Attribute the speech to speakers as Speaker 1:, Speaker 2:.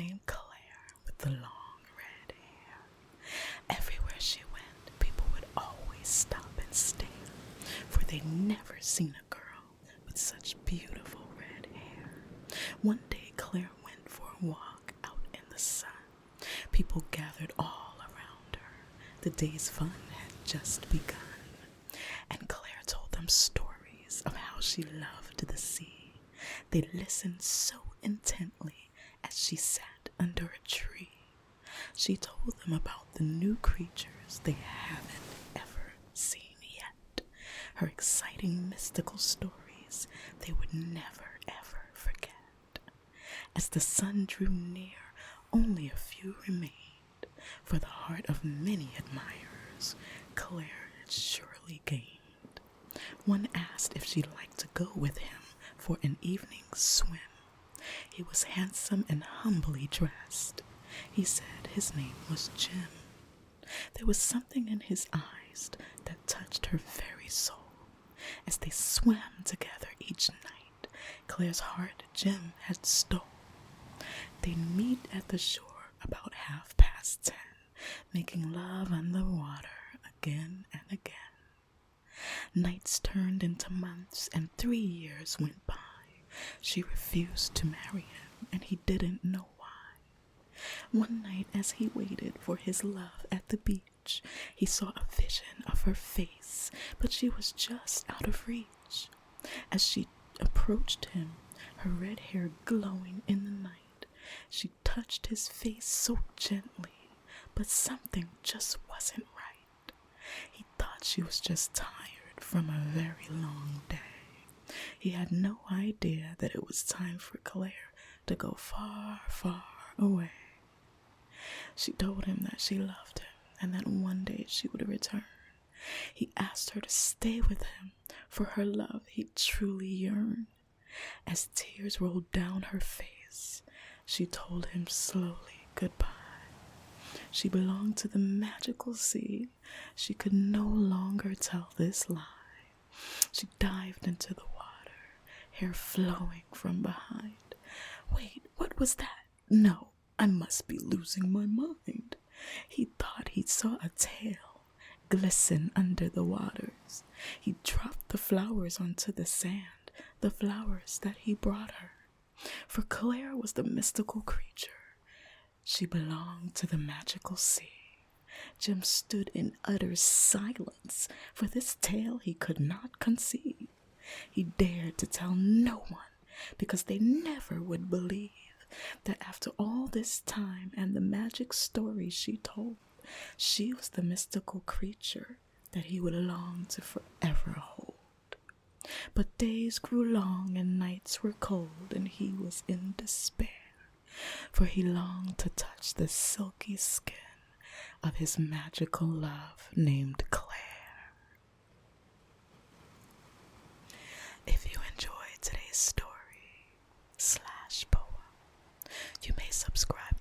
Speaker 1: named Claire with the long red hair. Everywhere she went, people would always stop and stare, for they'd never seen a girl with such beautiful red hair. One day Claire went for a walk out in the sun. People gathered all around her. The day's fun had just begun, and Claire told them stories of how she loved the sea. They listened so intently as she sat under a tree. She told them about the new creatures they haven't ever seen yet, her exciting mystical stories they would never ever forget. As the sun drew near, only a few remained. For the heart of many admirers, Claire had surely gained. One asked if she'd like to go with him for an evening swim. He was handsome and humbly dressed. He said his name was Jim. There was something in his eyes that touched her very soul. As they swam together each night, Claire's heart Jim had stole. They'd meet at the shore about 10:30, making love underwater again and again. Nights turned into months, and 3 years went by. She refused to marry him, and he didn't know why. One night, as he waited for his love at the beach, he saw a vision of her face, but she was just out of reach. As she approached him, her red hair glowing in the night, she touched his face so gently, but something just wasn't right. He thought she was just tired from a very long day. He had no idea that it was time for Claire to go far, far away. She told him that she loved him and that one day she would return. He asked her to stay with him. For her love he truly yearned. As tears rolled down her face, she told him slowly goodbye. She belonged to the magical sea. She could no longer tell this lie. She dived into the water, hair flowing from behind. Wait, what was that? No, I must be losing my mind. He thought he saw a tail glisten under the waters. He dropped the flowers onto the sand, the flowers that he brought her. For Claire was the mystical creature. She belonged to the magical sea. Jim stood in utter silence, for this tale he could not conceive. He dared to tell no one, because they never would believe that after all this time and the magic stories she told, she was the mystical creature that he would long to forever hold. But days grew long and nights were cold, and he was in despair, for he longed to touch the silky skin of his magical love named Claire. If you enjoyed today's story / poem, you may subscribe